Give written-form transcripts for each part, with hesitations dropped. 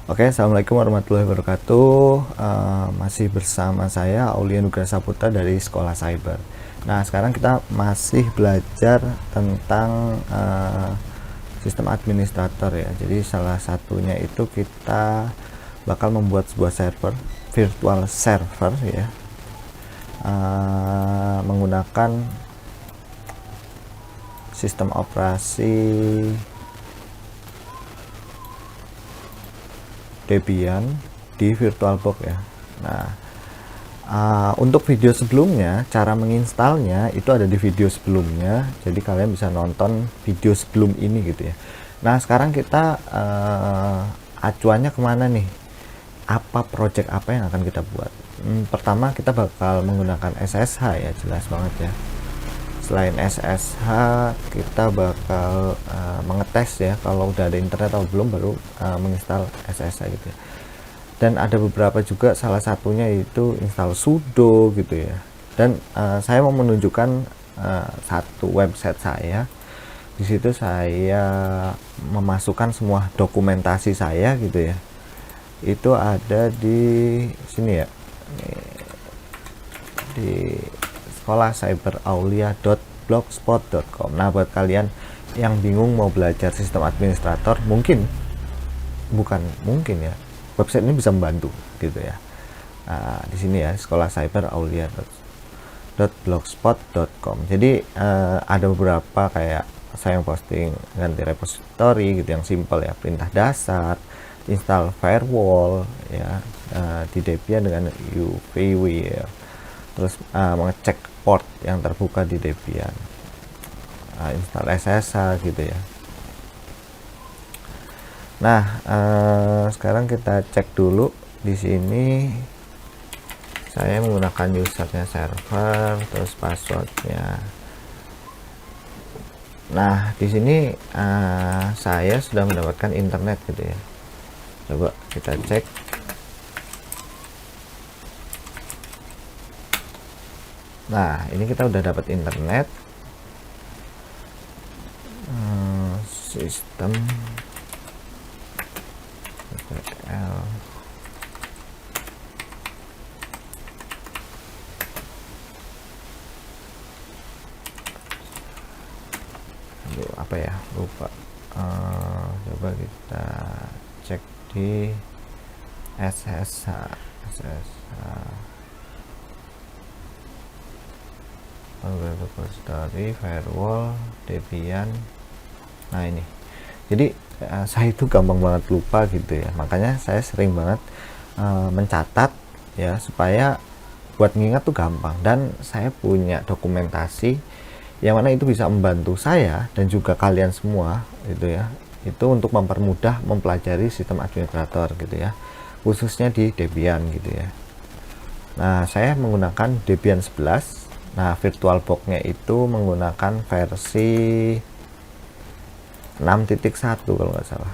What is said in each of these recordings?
Oke, assalamualaikum warahmatullahi wabarakatuh. Masih bersama saya Aulia Nugraha Saputra dari Sekolah Cyber. Nah, sekarang kita masih belajar tentang sistem administrator ya. Jadi salah satunya itu kita bakal membuat sebuah server, virtual server ya, menggunakan sistem operasi Debian di VirtualBox ya. Nah, untuk video sebelumnya, cara menginstalnya itu ada di video sebelumnya, jadi kalian bisa nonton video sebelum ini gitu ya. Nah, sekarang kita acuannya kemana nih? Apa project apa yang akan kita buat? Pertama kita bakal menggunakan SSH ya, jelas banget ya. Selain SSH kita bakal mengetes ya kalau udah ada internet atau belum, baru menginstal SSH gitu ya. Dan ada beberapa juga, salah satunya itu install sudo gitu ya. Dan saya mau menunjukkan satu website saya. Di situ saya memasukkan semua dokumentasi saya gitu ya. Itu ada di sini ya, di sekolahcyberaulia.blogspot.com. Nah, buat kalian yang bingung mau belajar sistem administrator, mungkin website ini bisa membantu gitu ya. Nah, di sini ya, sekolahcyberaulia.blogspot.com. Jadi ada beberapa kayak saya yang posting ganti repository gitu yang simple ya, perintah dasar, install firewall ya, di Debian dengan UVW ya. Terus mengecek port yang terbuka di Debian, install SSH gitu ya. Nah, sekarang kita cek dulu. Di sini saya menggunakan usernya server, terus passwordnya. Nah, di sini saya sudah mendapatkan internet gitu ya. Coba kita cek. Nah, ini kita udah dapat internet. Sistem apa ya, lupa. Coba kita cek di SSH repository firewall Debian. Nah, ini jadi saya itu gampang banget lupa gitu ya, makanya saya sering banget mencatat ya, supaya buat ngingat tuh gampang. Dan saya punya dokumentasi yang mana itu bisa membantu saya dan juga kalian semua gitu ya, itu untuk mempermudah mempelajari sistem administrator gitu ya, khususnya di Debian gitu ya. Nah, saya menggunakan Debian 11. Nah, VirtualBox-nya itu menggunakan versi 6.1 kalau nggak salah.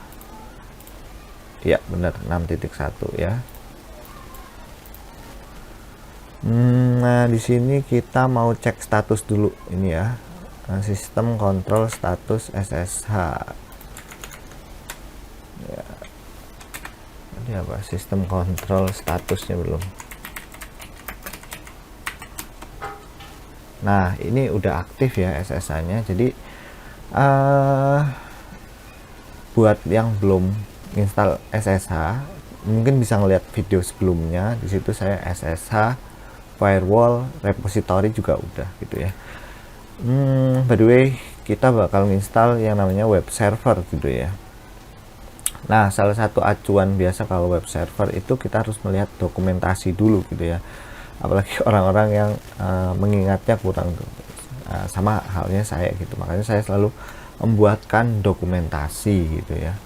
Iya, benar, 6.1 ya. Nah, di sini kita mau cek status dulu ini ya. Sistem kontrol status SSH. Ya. Ini apa? Sistem kontrol statusnya belum. Nah, ini udah aktif ya SSH-nya. Jadi buat yang belum install SSH, mungkin bisa ngeliat video sebelumnya. Di situ saya SSH, firewall, repository juga udah gitu ya. By the way, kita bakal install yang namanya web server gitu ya. Nah, salah satu acuan biasa kalau web server itu kita harus melihat dokumentasi dulu gitu ya. Apalagi orang-orang yang mengingatnya kurang tuh. Sama halnya saya gitu, makanya saya selalu membuatkan dokumentasi gitu ya.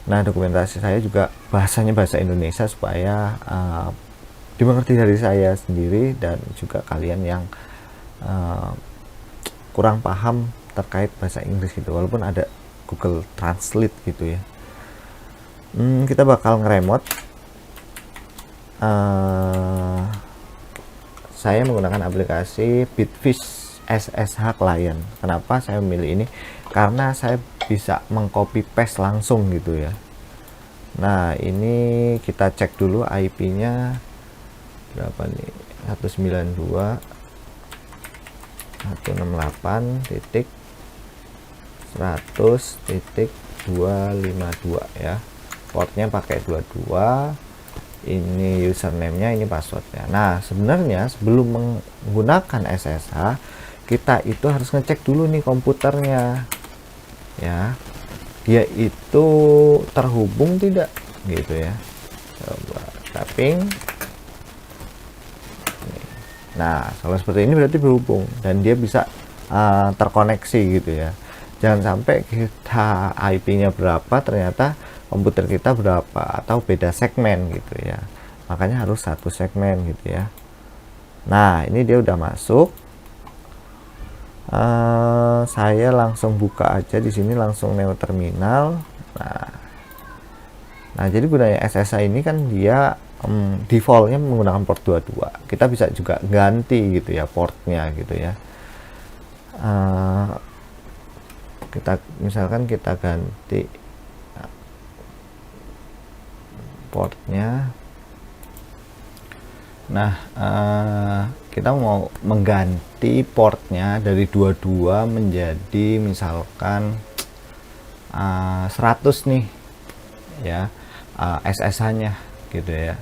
Nah, dokumentasi saya juga bahasanya bahasa Indonesia supaya dimengerti dari saya sendiri dan juga kalian yang kurang paham terkait bahasa Inggris gitu, walaupun ada Google Translate gitu ya. Kita bakal ngeremote. Saya menggunakan aplikasi Bitfish SSH Client. Kenapa saya memilih ini? Karena saya bisa mengcopy paste langsung gitu ya. Nah, ini kita cek dulu IP-nya berapa nih, 192.168.100.252 ya, portnya pakai 22, ini username-nya, ini passwordnya. Nah, sebenarnya sebelum menggunakan SSH kita itu harus ngecek dulu nih komputernya ya, dia itu terhubung tidak gitu ya. Coba tapping. Nah, kalau seperti ini berarti berhubung dan dia bisa terkoneksi gitu ya. Jangan sampai kita IP-nya berapa ternyata komputer kita berapa, atau beda segmen gitu ya. Makanya harus satu segmen gitu ya. Nah, ini dia udah masuk. Saya langsung buka aja di sini, langsung neo terminal. Nah, jadi gunanya SSH ini kan dia defaultnya menggunakan port 22. Kita bisa juga ganti gitu ya portnya gitu ya. Kita misalkan kita ganti portnya. Nah, kita mau mengganti portnya dari 22 menjadi misalkan 100 nih ya, SSH-nya gitu ya.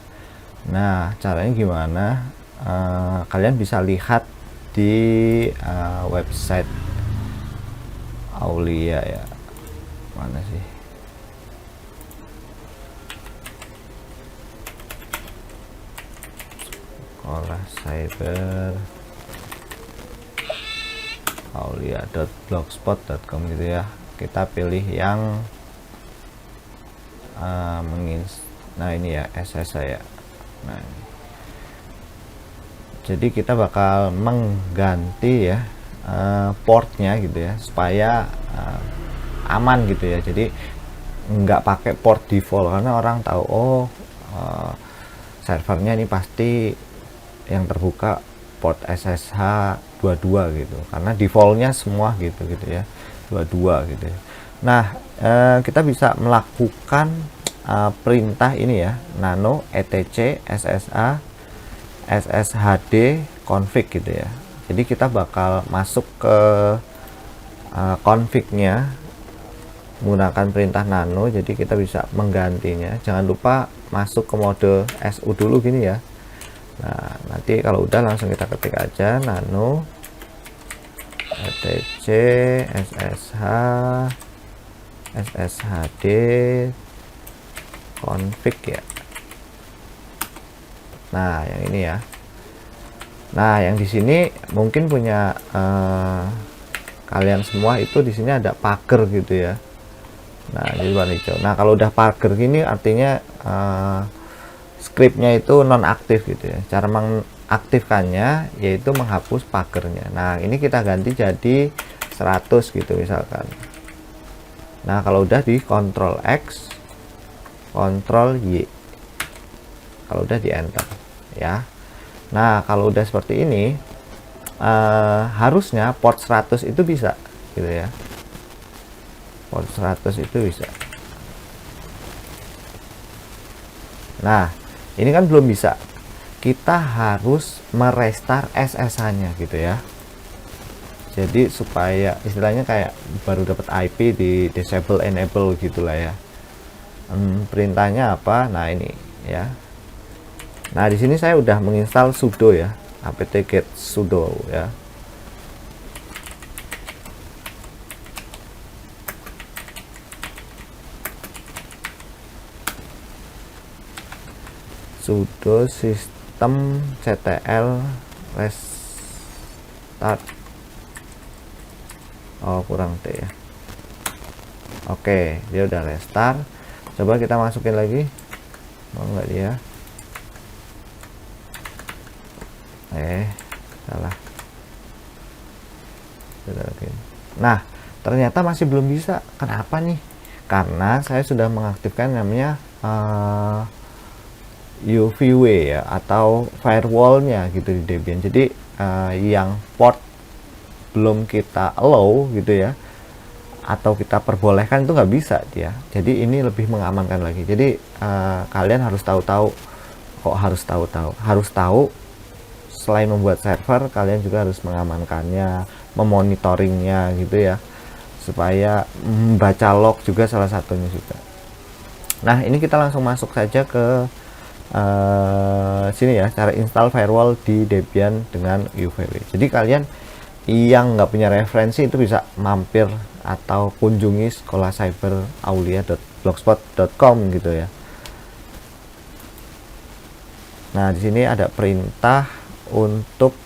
Nah, caranya gimana? Kalian bisa lihat di website Aulia ya. Mana sih? Sekolah Cyber aulia.blogspot.com gitu ya. Kita pilih yang nah ini ya, SSH ya. Nah, jadi kita bakal mengganti ya portnya gitu ya, supaya aman gitu ya. Jadi nggak pakai port default, karena orang tahu servernya ini pasti yang terbuka port SSH 22 gitu, karena defaultnya semua gitu ya, 22 gitu ya. Nah, kita bisa melakukan perintah ini ya, nano etc ssh sshd config gitu ya. Jadi kita bakal masuk ke config-nya menggunakan perintah nano. Jadi kita bisa menggantinya. Jangan lupa masuk ke mode SU dulu gini ya. Nah, nanti kalau udah langsung kita ketik aja nano etc ssh sshd config ya. Nah, yang ini ya. Nah, yang di sini mungkin punya kalian semua itu di sini ada pagar gitu ya. Nah, jadi warna hijau. Nah, kalau udah pagar gini artinya scriptnya itu nonaktif gitu ya. Cara mengaktifkannya yaitu menghapus pagarnya. Nah, ini kita ganti jadi 100 gitu misalkan. Nah, kalau udah di Ctrl X, Ctrl Y, kalau udah di enter ya. Nah, kalau udah seperti ini harusnya port 100 itu bisa gitu ya. Port 100 itu bisa. Nah, ini kan belum bisa. Kita harus merestart SSH-nya gitu ya. Jadi supaya istilahnya kayak baru dapat IP di disable enable gitulah ya. Perintahnya apa? Nah, ini ya. Nah, di sini saya udah menginstal sudo ya, apt-get sudo ya. Sudo system ctl restart. Oh, kurang T ya. Oke, dia udah restart. Coba kita masukin lagi. Mau nggak dia? Salah. Nah, ternyata masih belum bisa. Kenapa nih? Karena saya sudah mengaktifkan namanya UVW ya, atau firewallnya gitu di Debian. Jadi yang port belum kita allow gitu ya, atau kita perbolehkan itu nggak bisa dia. Jadi ini lebih mengamankan lagi. Jadi kalian harus tahu-tahu, kok harus tahu selain membuat server, kalian juga harus mengamankannya, memonitoringnya gitu ya, supaya membaca log juga salah satunya juga. Nah ini kita langsung masuk saja ke sini ya, cara install firewall di Debian dengan UVW. Jadi kalian yang nggak punya referensi itu bisa mampir atau kunjungi sekolah cyber aulia.blogspot.com gitu ya. Nah di sini ada perintah untuk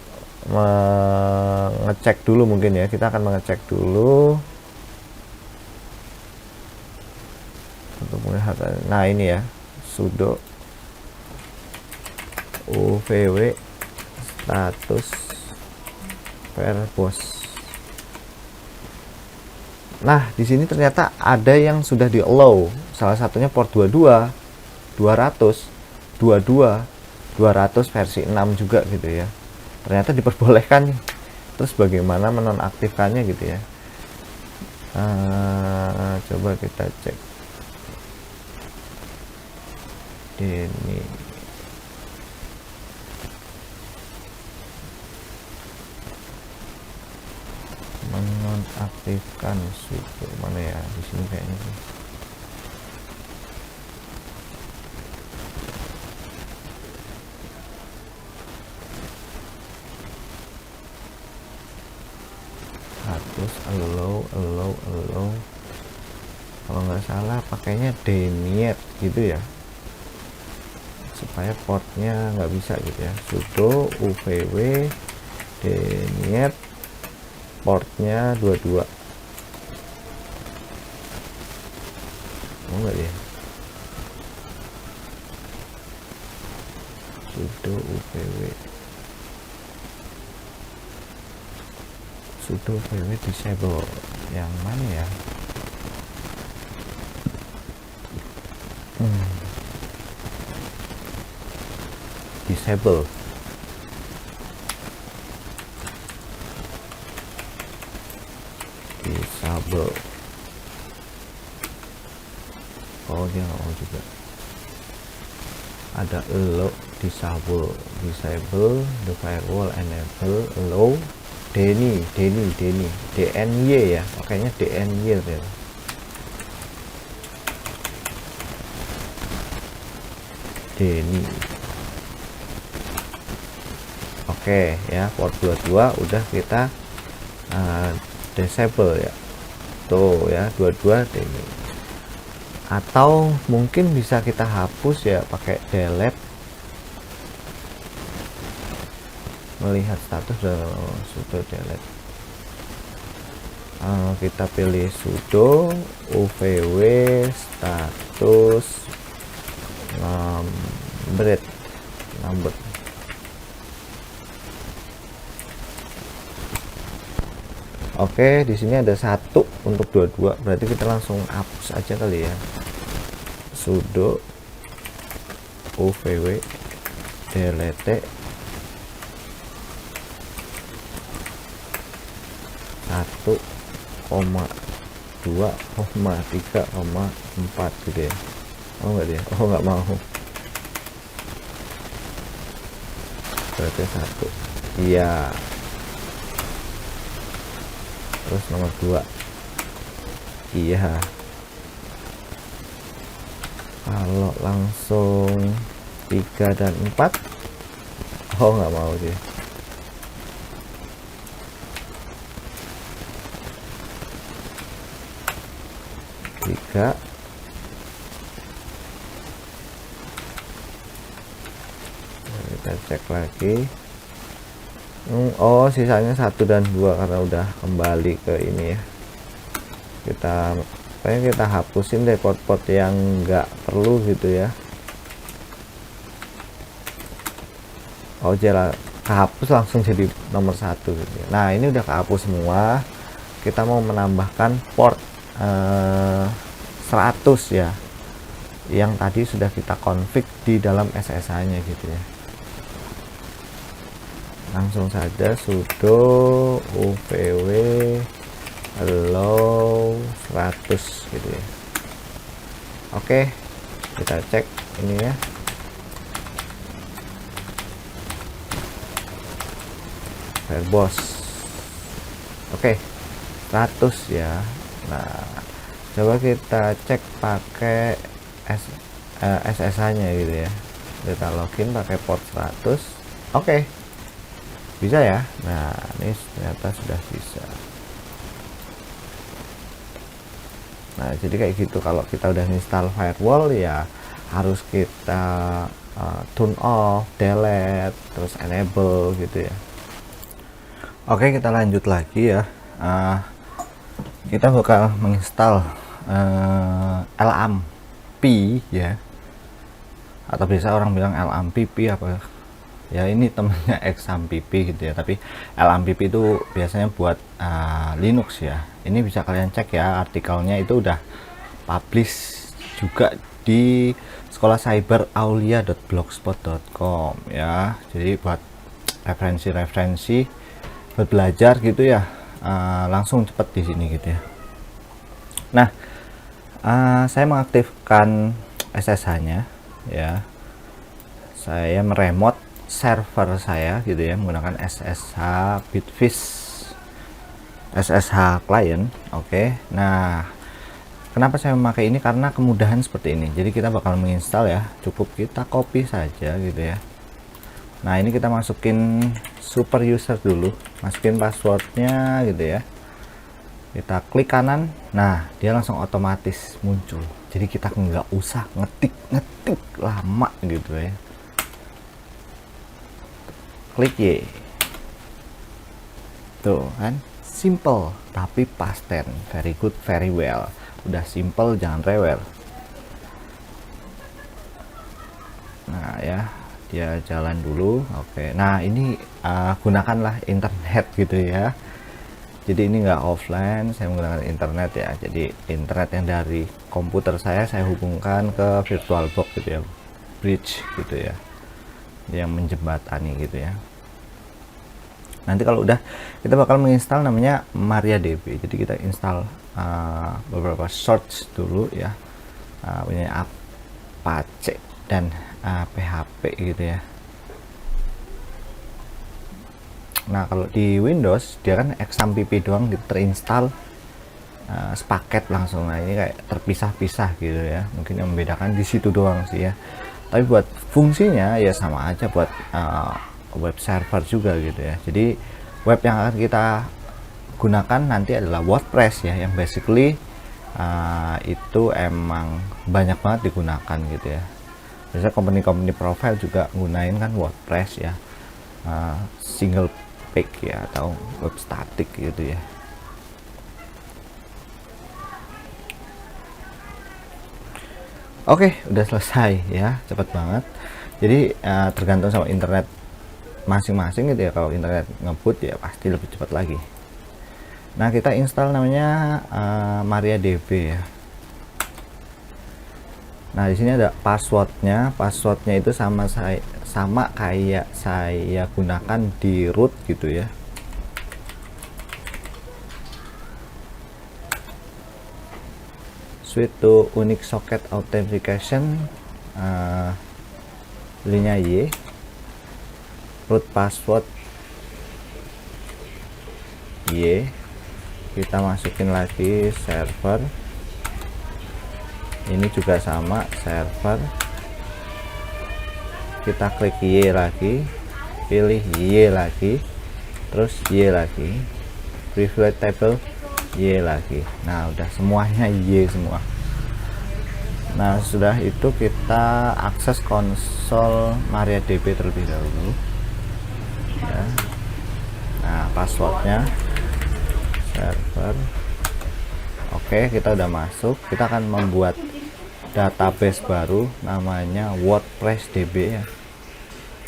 mengecek dulu mungkin ya, kita akan mengecek dulu untuk melihat. Nah ini ya, sudo uvw status verbos. Nah di sini ternyata ada yang sudah di allow, salah satunya port 22, 200, 22, 200 versi 6 juga gitu ya, ternyata diperbolehkan nih. Terus bagaimana menonaktifkannya gitu ya. Coba kita cek ini. Menonaktifkan sudo mana ya, di sini kayaknya sih. Terus allow kalau nggak salah pakainya denied gitu ya, supaya portnya nggak bisa gitu ya. Sudo uvw denied portnya 22. Mau nggak ya? Sudo uvw disable yang mana ya? Disable. Oh dia nggak mau juga. Ada allow, disable the firewall, enable, allow, deny ya, makanya dny ya. Deny. Oke ya, port 22 udah kita disable ya, tuh ya, 22 deny. Atau mungkin bisa kita hapus ya pakai delete, melihat status sudo delete. Kita pilih sudo uvw status number. Oke, di sini ada 1 untuk 22, berarti kita langsung hapus aja kali ya. Sudo uvw delete 1,2,3,4 gitu ya. Oh enggak dia, oh nggak mau, berarti 1 iya. Terus nomor 2 iya. Kalau langsung 3 dan 4, oh nggak mau dia. Kita cek lagi. Oh sisanya 1 dan 2 karena udah kembali ke ini ya. Kita hapusin deh port-port yang nggak perlu gitu ya. Oh jalan kehapus langsung jadi nomor 1 gitu ya. Nah ini udah kehapus semua. Kita mau menambahkan port 100 ya, yang tadi sudah kita config di dalam SSH nya gitu ya. Langsung saja sudo uvw hello 100 gitu ya. Oke, kita cek ini ya. Fireboss. Oke, 100 ya. Nah, coba kita cek pakai SSH nya gitu ya. Kita login pakai port 100. Oke, bisa ya. Nah, ini ternyata sudah bisa. Nah, jadi kayak gitu. Kalau kita udah install firewall ya harus kita turn off, delete, terus enable gitu ya. Oke, kita lanjut lagi ya. Kita bakal menginstal LAMP ya, atau biasa orang bilang LAMPP apa ya, ini temennya XAMPP gitu ya, tapi LAMPP itu biasanya buat Linux ya. Ini bisa kalian cek ya, artikelnya itu udah publish juga di sekolahcyberaulia.blogspot.com ya. Jadi buat referensi-referensi buat belajar gitu ya, langsung cepet di sini gitu ya. Nah, saya mengaktifkan SSH-nya ya. Saya meremote server saya gitu ya menggunakan SSH Bitfish SSH client. Oke. Nah, kenapa saya memakai ini? Karena kemudahan seperti ini. Jadi kita bakal menginstal ya, cukup kita copy saja gitu ya. Nah, ini kita masukin super user dulu, masukin passwordnya gitu ya. Kita klik kanan, nah dia langsung otomatis muncul. Jadi kita nggak usah ngetik lama gitu ya. Klik Y. Tuh kan, simple tapi pasten, very good, very well. Udah simple, jangan rewel. Nah ya, dia jalan dulu. Oke, nah ini gunakanlah internet gitu ya. Jadi ini nggak offline, saya menggunakan internet ya. Jadi internet yang dari komputer saya hubungkan ke VirtualBox gitu ya, bridge gitu ya, yang menjembatani gitu ya. Nanti kalau udah, kita bakal menginstal namanya MariaDB. Jadi kita install beberapa source dulu ya, punya Apache dan PHP gitu ya. Nah, kalau di Windows dia kan XAMPP doang gitu, terinstall sepaket langsung. Nah, ini kayak terpisah-pisah gitu ya. Mungkin yang membedakan di situ doang sih ya. Tapi buat fungsinya ya sama aja, buat web server juga gitu ya. Jadi web yang akan kita gunakan nanti adalah WordPress ya, yang basically itu emang banyak banget digunakan gitu ya. Biasanya company profile juga gunain kan WordPress ya, single page ya, atau web static gitu ya. Oke, udah selesai ya, cepet banget. Jadi tergantung sama internet masing-masing gitu ya. Kalau internet ngebut ya pasti lebih cepat lagi. Nah, kita install namanya MariaDB ya. Nah, di sini ada passwordnya. Passwordnya itu sama kayak saya gunakan di root gitu ya. Switch to unique socket authentication, linya Y, root password Y, kita masukin lagi server, ini juga sama server, kita klik Y lagi, pilih Y lagi, terus Y lagi, privilege table Y lagi. Nah, udah semuanya Y semua. Nah, sudah itu kita akses konsol MariaDB terlebih dahulu ya. Nah, passwordnya server. Oke, kita udah masuk. Kita akan membuat database baru namanya WordPress DB ya.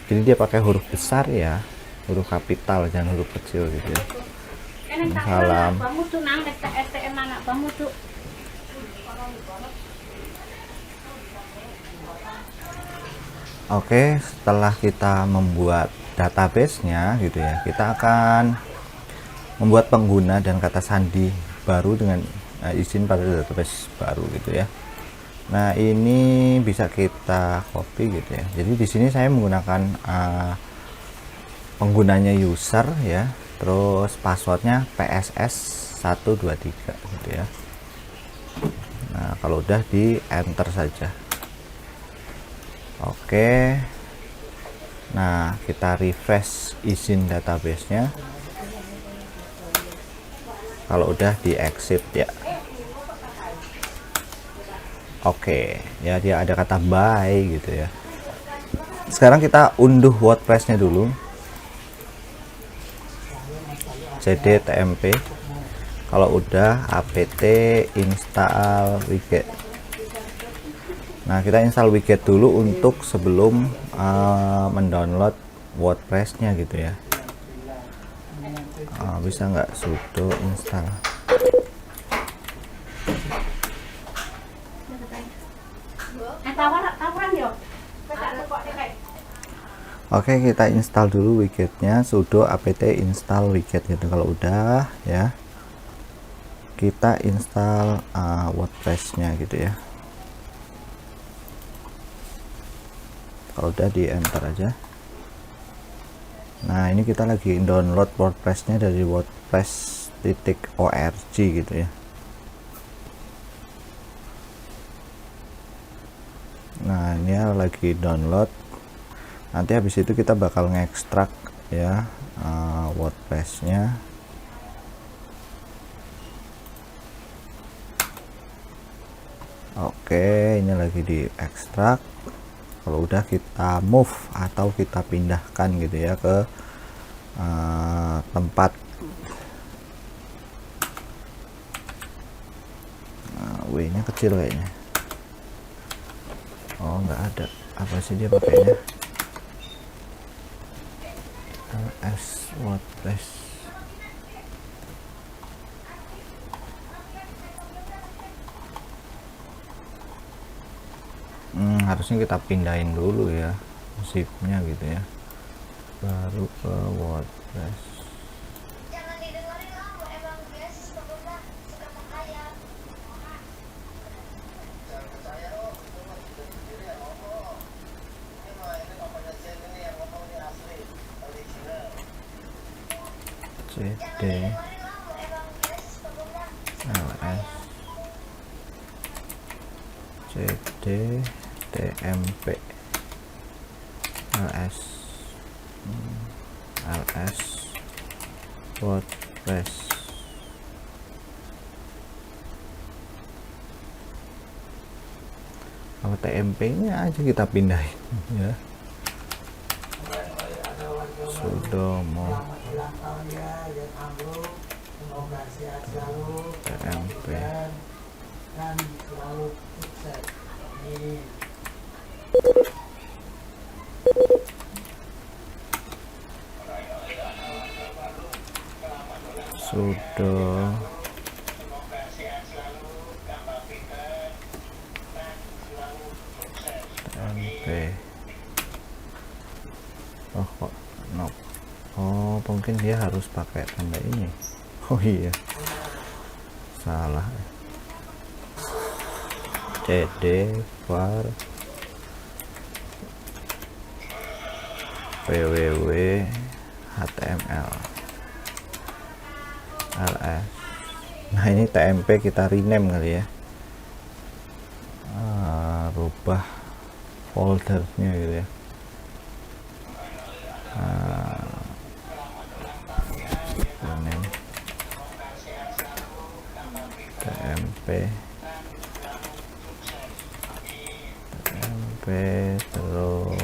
Jadi dia pakai huruf besar ya, huruf kapital, jangan huruf kecil gitu ya. Salam. Oke, setelah kita membuat database-nya gitu ya, kita akan membuat pengguna dan kata sandi baru dengan izin pada database baru gitu ya. Nah, ini bisa kita copy gitu ya. Jadi di sini saya menggunakan penggunanya user ya, terus passwordnya PSS 123 gitu ya. Nah, kalau udah di enter saja. Oke. Nah, kita refresh izin databasenya. Kalau udah di exit ya. Oke, ya dia ada kata bye gitu ya. Sekarang kita unduh WordPress-nya dulu. cd tmp. Kalau udah apt install widget. Nah, kita install widget dulu untuk sebelum mendownload WordPress-nya gitu ya. Bisa nggak sudo install? Oke, kita install dulu widgetnya, sudo apt install widget gitu. Kalau udah ya, kita install WordPress-nya gitu ya. Kalau udah di enter aja. Nah, ini kita lagi download WordPress-nya dari wordpress.org gitu ya. Nah, ini lagi download. Nanti habis itu kita bakal ngekstrak ya WordPress-nya. Oke, ini lagi di ekstrak. Kalau udah kita move atau kita pindahkan gitu ya ke tempat W-nya kecil kayaknya. Oh, nggak ada. Apa sih dia pakainya? ls WordPress. Harusnya kita pindahin dulu ya zipnya gitu ya, baru ke WordPress. cd ls cd tmp ls WordPress. Kalau tmp nya aja kita pindahin ya, sudo mau tmp. Sudo tmp. Oh kok no. Oh, mungkin dia harus pakai tanda ini. Oh iya, salah. cd var www html ls. Nah, ini tmp kita rename kali ya, rubah foldernya gitu ya. Rename tmp terus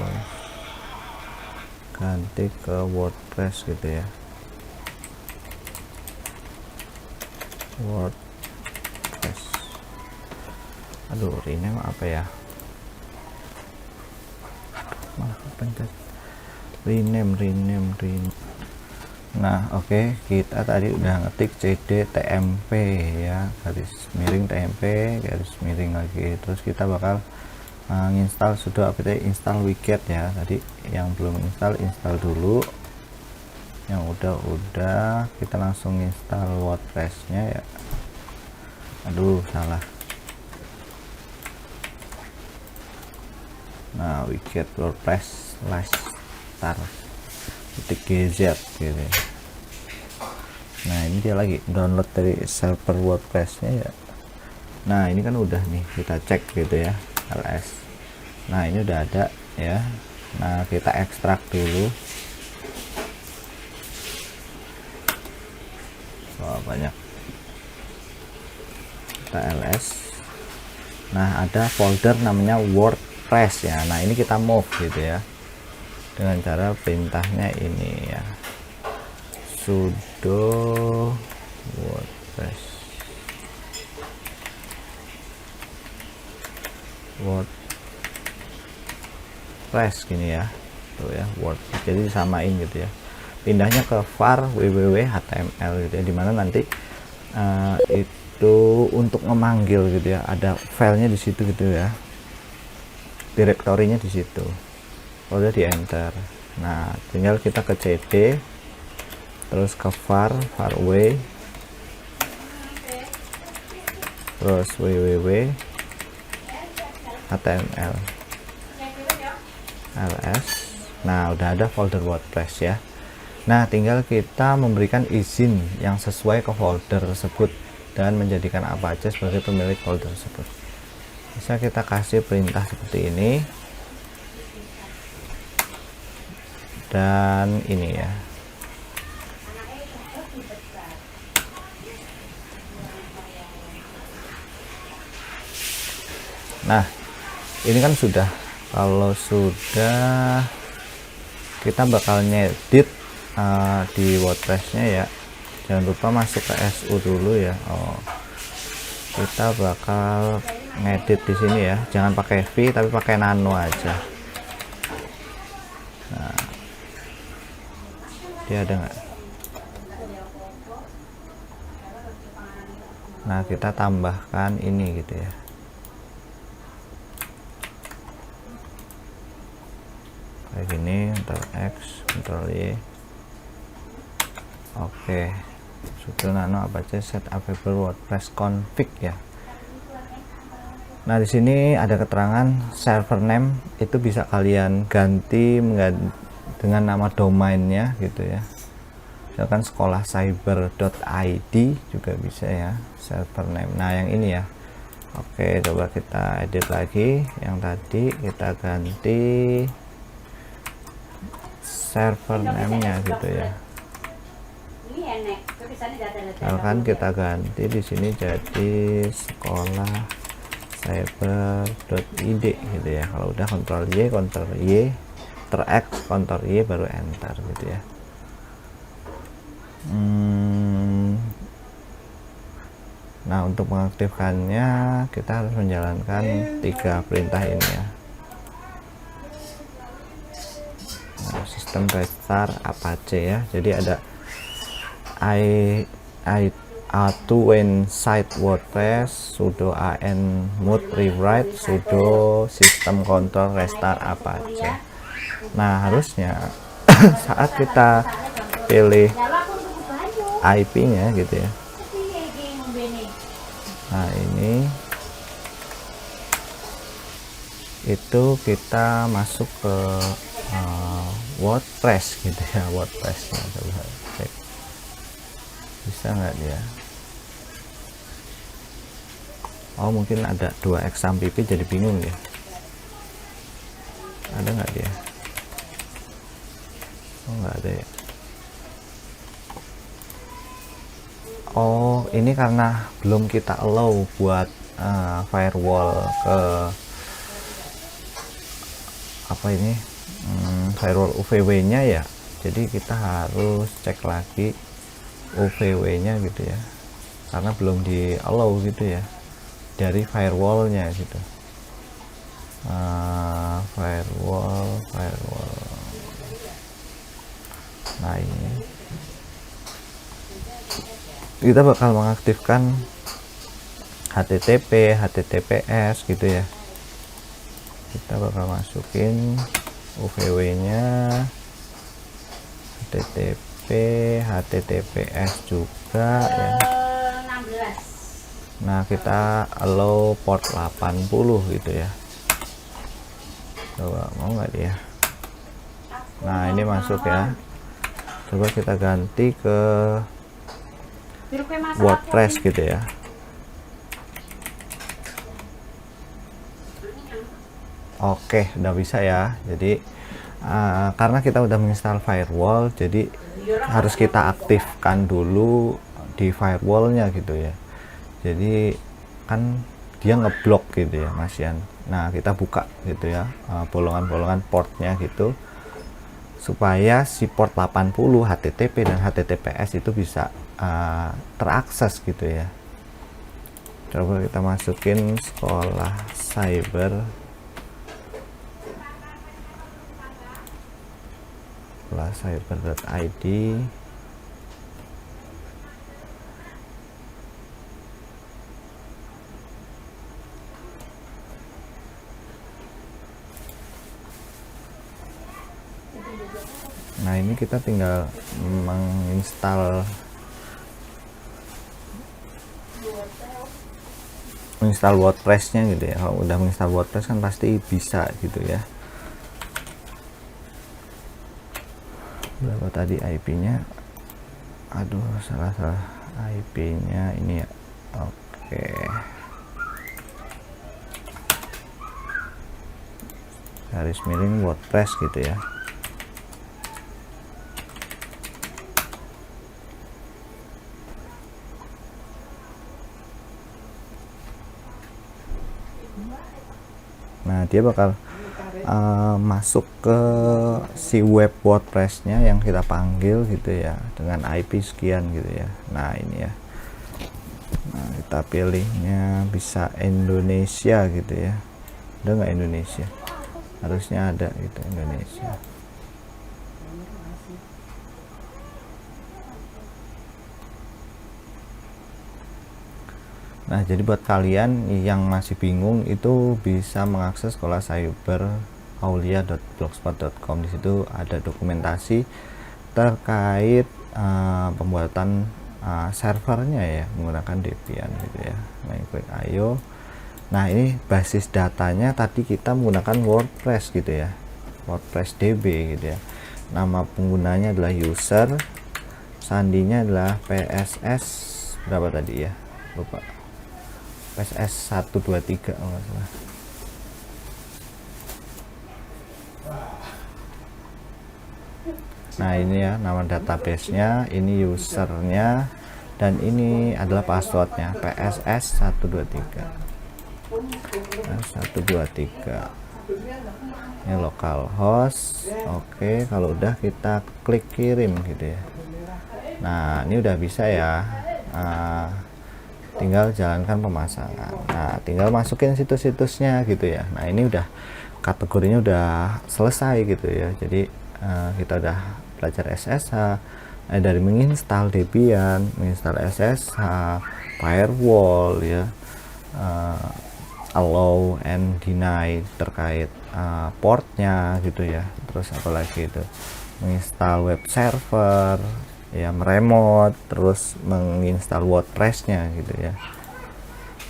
ganti ke WordPress gitu ya. WordPress. Aduh, rename apa ya? Malah kepencet. Rename. Nah, oke, kita tadi udah ngetik cd tmp ya, garis miring tmp, garis miring lagi. Terus kita bakal nginstal sudo apt install widget ya. Tadi yang belum install dulu. Yang udah kita langsung install WordPress-nya ya. aduh salah. Nah, widget WordPress /start .gz gitu ya. Nah, ini dia lagi download dari server WordPress-nya ya. Nah, ini kan udah nih, kita cek gitu ya, ls. Nah, ini udah ada ya. Nah, kita ekstrak dulu. Wah, banyak. Kita ls. Nah, ada folder namanya WordPress ya. Nah, ini kita move gitu ya, dengan cara perintahnya ini ya, sudo WordPress gini ya, tuh ya, WordPress. Jadi disamain gitu ya, pindahnya ke var www.html gitu ya, dimana nanti itu untuk memanggil gitu ya, ada filenya di situ gitu ya, direktorinya di situ. Udah di enter. Nah, tinggal kita ke cd, terus ke var w, terus www.html ls. Nah, udah ada folder WordPress ya. Nah, tinggal kita memberikan izin yang sesuai ke folder tersebut dan menjadikan apa aja sebagai pemilik folder tersebut. Bisa kita kasih perintah seperti ini dan ini ya. Nah, ini kan sudah, kalau sudah kita bakal ngedit di WordPress-nya ya. Jangan lupa masuk ke SU dulu ya. Kita bakal ngedit di sini ya. Jangan pakai V tapi pakai nano aja. Nah, dia ada nggak? Nah, kita tambahkan ini gitu ya. Kayak gini, Ctrl X, Ctrl Y. Oke, sudo nano apa aja set available WordPress config ya. Nah, di sini ada keterangan server name, itu bisa kalian ganti dengan nama domainnya gitu ya. Misalkan sekolah cyber.id juga bisa ya, server name. Nah, yang ini ya. Oke, coba kita edit lagi. Yang tadi kita ganti server name-nya gitu ya. Misalkan kita ganti di sini jadi sekolah cyber.id gitu ya. Kalau udah Ctrl Y, Ctrl Y, Ctrl X, Ctrl Y baru enter gitu ya. Nah, untuk mengaktifkannya kita harus menjalankan 3 perintah ini ya. Nah, sistem restart apache ya. Jadi ada to inside WordPress, sudo mode rewrite, sudo system control restart apache. Nah, harusnya saat kita pilih IP-nya gitu ya. Nah, ini itu kita masuk ke WordPress gitu ya, WordPress-nya. Coba cek bisa nggak dia. Oh, mungkin ada 2 XAMPP jadi bingung ya. Ada nggak dia? Oh, nggak ada ya. Oh, ini karena belum kita allow buat firewall ke apa ini, firewall UVW nya ya. Jadi kita harus cek lagi UVW nya gitu ya, karena belum di allow gitu ya dari firewallnya gitu. Firewall. Nah, ini kita bakal mengaktifkan HTTP, HTTPS gitu ya. Kita bakal masukin UVW nya, HTTP, HTTPS juga ya. Nah, kita allow port 80 gitu ya. Coba mau nggak dia? Nah, ini masuk ya. Coba kita ganti ke WordPress gitu ya. Oke, udah bisa ya. Jadi karena kita udah menginstal firewall, jadi harus kita aktifkan dulu di firewallnya gitu ya. Jadi kan dia ngeblok gitu ya Mas Yan. Nah, kita buka gitu ya bolongan-bolongan portnya gitu, supaya si port 80 HTTP dan HTTPS itu bisa terakses gitu ya. Coba kita masukin sekolah cyber, cyber.id. Nah, ini kita tinggal menginstal WordPress-nya gitu ya. Kalau udah menginstal WordPress kan pasti bisa gitu ya. Berapa tadi IP-nya? Aduh, salah IP-nya ini ya. Oke. Garis miring WordPress gitu ya. Nah, dia bakal masuk ke si web WordPress-nya yang kita panggil gitu ya, dengan IP sekian gitu ya. Nah, ini ya. Nah, kita pilihnya bisa Indonesia gitu ya. Ada nggak Indonesia? Harusnya ada gitu, Indonesia. Nah, jadi buat kalian yang masih bingung itu bisa mengakses sekolah cyber aulia.blogspot.com. Di situ ada dokumentasi terkait pembuatan servernya ya menggunakan Debian gitu ya. Nah, klik ayo. Nah, ini basis datanya tadi kita menggunakan WordPress gitu ya, WordPress DB gitu ya. Nama penggunanya adalah user, sandinya adalah PSS berapa tadi ya, lupa, PSS 123 kalau nggak salah. Nah, ini ya nama database-nya, ini usernya, dan ini adalah passwordnya PSS 123. Nah, 123 ini localhost. Oke, kalau udah kita klik kirim gitu ya. Nah, ini udah bisa ya. Tinggal jalankan pemasangan. Nah, tinggal masukin situs-situsnya gitu ya. Nah, ini udah kategorinya udah selesai gitu ya. Jadi kita udah belajar SSH, dari menginstal Debian, menginstal SSH, firewall ya, allow and deny terkait portnya gitu ya. Terus apalagi itu, menginstal web server ya, meremote, terus menginstal WordPress-nya gitu ya.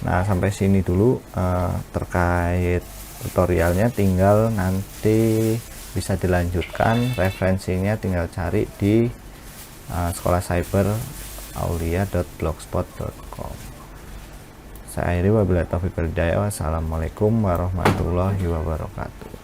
Nah, sampai sini dulu terkait tutorialnya, tinggal nanti bisa dilanjutkan referensinya, tinggal cari di sekolah cyber aulia.blogspot.com. Saya akhiri, wabillahi taufiq wal hidayah. Wassalamualaikum warahmatullahi wabarakatuh.